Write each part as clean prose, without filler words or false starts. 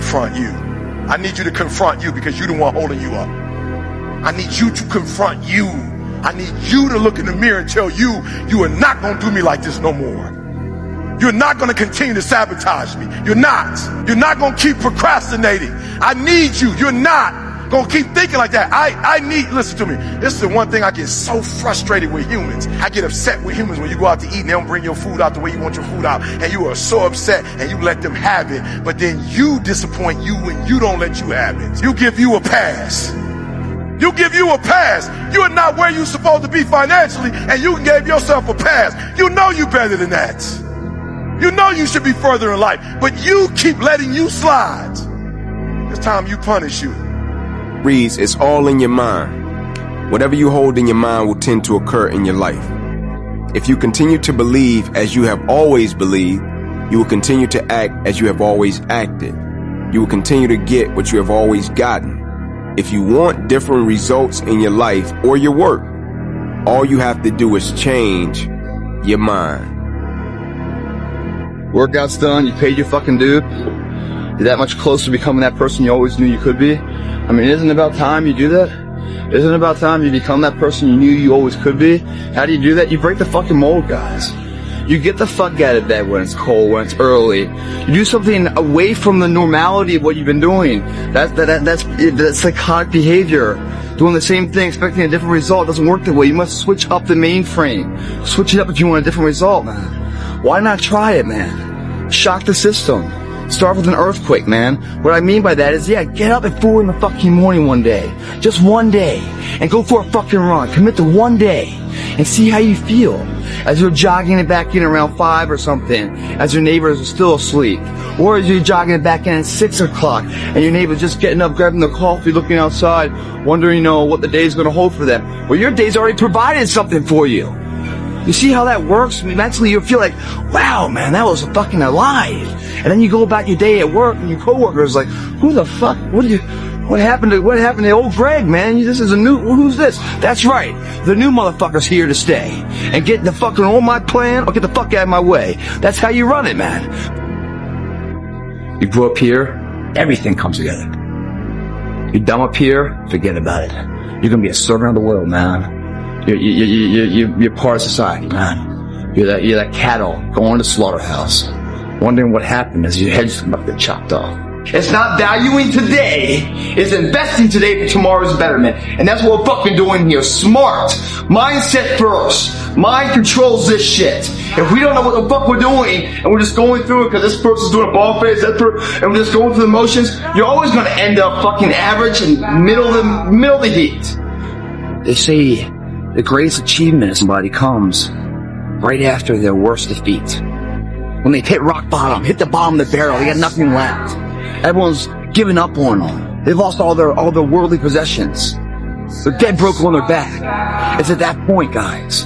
confront you. I need you to confront you because you're the one holding you up. I need you to confront you. I need you to look in the mirror and tell you, you are not going to do me like this no more. You're not going to continue to sabotage me. You're not. You're not going to keep procrastinating. I need you. You're not gonna keep thinking like that. I need, listen to me. This is the one thing I get so frustrated with humans. I get upset with humans when you go out to eat and they don't bring your food out the way you want your food out. And you are so upset and you let them have it. But then you disappoint you when you don't let you have it. You give you a pass. You give you a pass. You are not where you're supposed to be financially and you gave yourself a pass. You know you better than that. You know you should be further in life. But you keep letting you slide. It's time you punish you. Reads, it's all in your mind. Whatever you hold in your mind will tend to occur in your life. If you continue to believe as you have always believed, you will continue to act as you have always acted. You will continue to get what you have always gotten. If you want different results in your life or your work, all you have to do is change your mind. Workout's done, you paid your fucking due. You're that much closer to becoming that person you always knew you could be. I mean, isn't it about time you do that? Isn't it about time you become that person you knew you always could be? How do you do that? You break the fucking mold, guys. You get the fuck out of bed when it's cold, when it's early. You do something away from the normality of what you've been doing. That's psychotic behavior. Doing the same thing, expecting a different result doesn't work that way. You must switch up the mainframe. Switch it up if you want a different result, man. Why not try it, man? Shock the system. Start with an earthquake, man. What I mean by that is, yeah, get up at 4 in the fucking morning one day. Just one day. And go for a fucking run. Commit to one day. And see how you feel. As you're jogging it back in around 5 or something. As your neighbors are still asleep. Or as you're jogging it back in at 6 o'clock. And your neighbor's just getting up, grabbing the coffee, looking outside, wondering, what the day's gonna hold for them. Well, your day's already provided something for you. You see how that works? Mentally, you feel like, wow, man, that was fucking alive. And then you go about your day at work, and your coworker's like, who the fuck? What happened to old Greg, man? This is who's this? That's right. The new motherfucker's here to stay. And get the fucking on my plan, or get the fuck out of my way. That's how you run it, man. You grow up here, everything comes together. You dumb up here, forget about it. You're gonna be a servant of the world, man. You're part of society, man. You're that cattle going to the slaughterhouse, wondering what happened as your head's about to get chopped off. It's not valuing today, it's investing today for tomorrow's betterment. And that's what we're fucking doing here. Smart. Mindset first. Mind controls this shit. If we don't know what the fuck we're doing, and we're just going through it because this person's doing a ball face, and we're just going through the motions, you're always gonna end up fucking average and middle of the heat. They say the greatest achievement of somebody comes right after their worst defeat. When they've hit rock bottom, hit the bottom of the barrel, they got nothing left. Everyone's given up on them. They've lost all their worldly possessions. They're dead broke on their back. It's at that point, guys,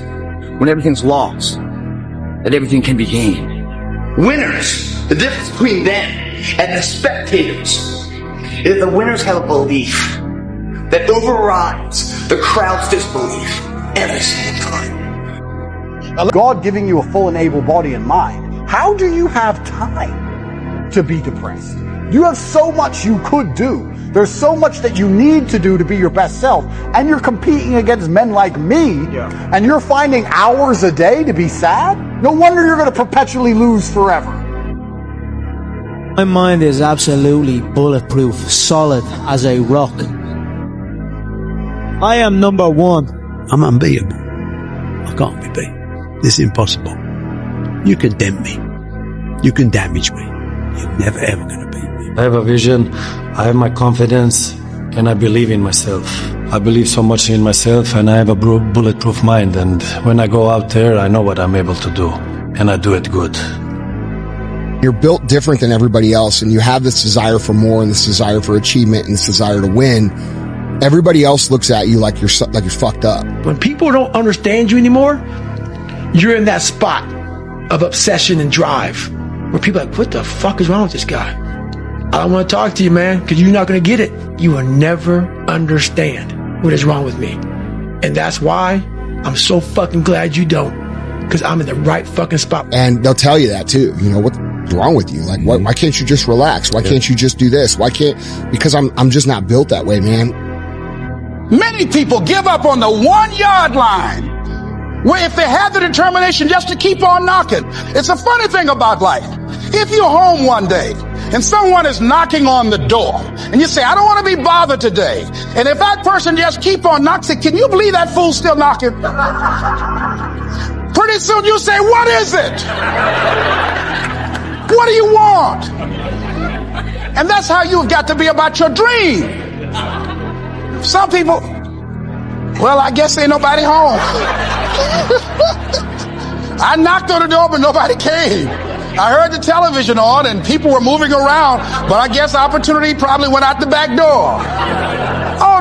when everything's lost, that everything can be gained. Winners, the difference between them and the spectators is the winners have a belief that overrides the crowd's disbelief every single time. God giving you a full and able body and mind, how do you have time to be depressed? You have so much you could do. There's so much that you need to do to be your best self. And you're competing against men like me, and you're finding hours a day to be sad? No wonder you're going to perpetually lose forever. My mind is absolutely bulletproof, solid as a rock. I am number one. I'm unbeatable. I can't be beat. This is impossible. You can dent me. You can damage me. You're never ever going to beat me. I have a vision, I have my confidence, and I believe in myself. I believe so much in myself, and I have a bulletproof mind, and when I go out there, I know what I'm able to do, and I do it good. You're built different than everybody else, and you have this desire for more, and this desire for achievement, and this desire to win. Everybody else looks at you like you're fucked up. When people don't understand you anymore, you're in that spot of obsession and drive, where people are like, what the fuck is wrong with this guy? I don't want to talk to you, man, because you're not going to get it. You will never understand what is wrong with me. And that's why I'm so fucking glad you don't, because I'm in the right fucking spot. And they'll tell you that too. wrong with you? Like, why can't you just relax? Why can't you just do this? Because I'm just not built that way, man. Many people give up on the 1 yard line, where if they have the determination just to keep on knocking. It's a funny thing about life. If you're home one day and someone is knocking on the door and you say, I don't want to be bothered today. And if that person just keep on knocking, can you believe that fool's still knocking? Pretty soon you say, what is it? What do you want? And that's how you've got to be about your dream. Some people, well, I guess ain't nobody home. I knocked on the door, but nobody came. I heard the television on and people were moving around, but I guess opportunity probably went out the back door. Oh,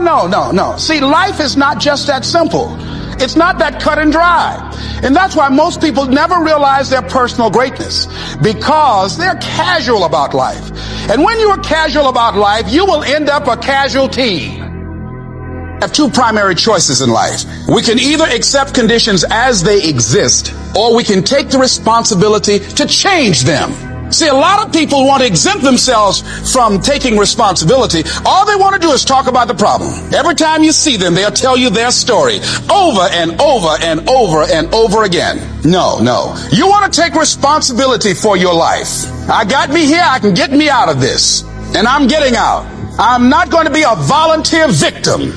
no. See, life is not just that simple. It's not that cut and dry. And that's why most people never realize their personal greatness, because they're casual about life. And when you are casual about life, you will end up a casualty. We have two primary choices in life. We can either accept conditions as they exist, or we can take the responsibility to change them. See, a lot of people want to exempt themselves from taking responsibility. All they want to do is talk about the problem. Every time you see them, they'll tell you their story over and over and over and over again. No. You want to take responsibility for your life. I got me here, I can get me out of this. And I'm getting out. I'm not going to be a volunteer victim.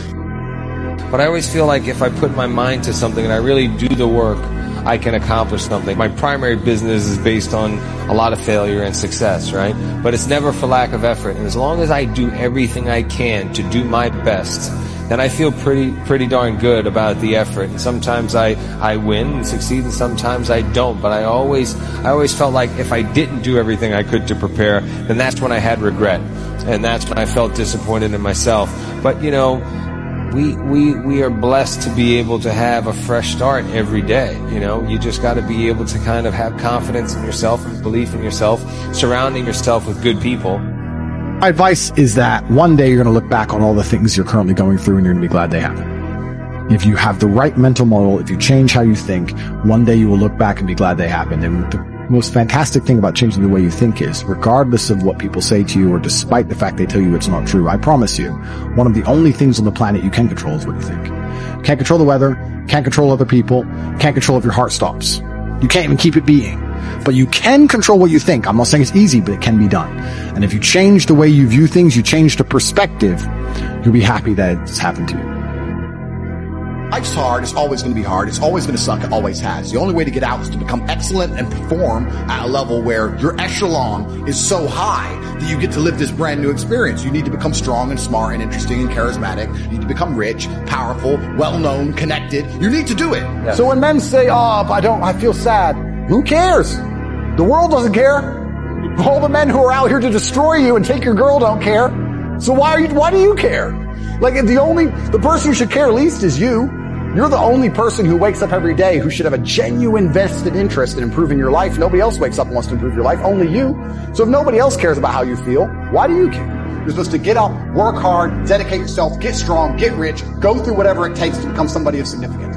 But I always feel like if I put my mind to something and I really do the work, I can accomplish something. My primary business is based on a lot of failure and success, right? But it's never for lack of effort. And as long as I do everything I can to do my best, then I feel pretty darn good about the effort. And sometimes I win and succeed, and sometimes I don't. But I always felt like if I didn't do everything I could to prepare, then that's when I had regret. And that's when I felt disappointed in myself. But, you know, we are blessed to be able to have a fresh start every day. You know, you just got to be able to kind of have confidence in yourself and belief in yourself, surrounding yourself with good people. My advice is that one day you're going to look back on all the things you're currently going through and you're going to be glad they happened. If you have the right mental model, if you change how you think, one day you will look back and be glad they happened. And the most fantastic thing about changing the way you think is, regardless of what people say to you or despite the fact they tell you it's not true, I promise you, one of the only things on the planet you can control is what you think. You can't control the weather, can't control other people, can't control if your heart stops. You can't even keep it beating. But you can control what you think. I'm not saying it's easy, but it can be done. And if you change the way you view things, you change the perspective, you'll be happy that it's happened to you. Life's hard. It's always going to be hard. It's always going to suck. It always has. The only way to get out is to become excellent and perform at a level where your echelon is so high that you get to live this brand new experience. You need to become strong and smart and interesting and charismatic. You need to become rich, powerful, well-known, connected. You need to do it. Yeah. So when men say, I feel sad, who cares? The world doesn't care. All the men who are out here to destroy you and take your girl don't care. So why do you care? Like, the person who should care least is you. You're the only person who wakes up every day who should have a genuine vested interest in improving your life. Nobody else wakes up and wants to improve your life, only you. So if nobody else cares about how you feel, why do you care? You're supposed to get up, work hard, dedicate yourself, get strong, get rich, go through whatever it takes to become somebody of significance.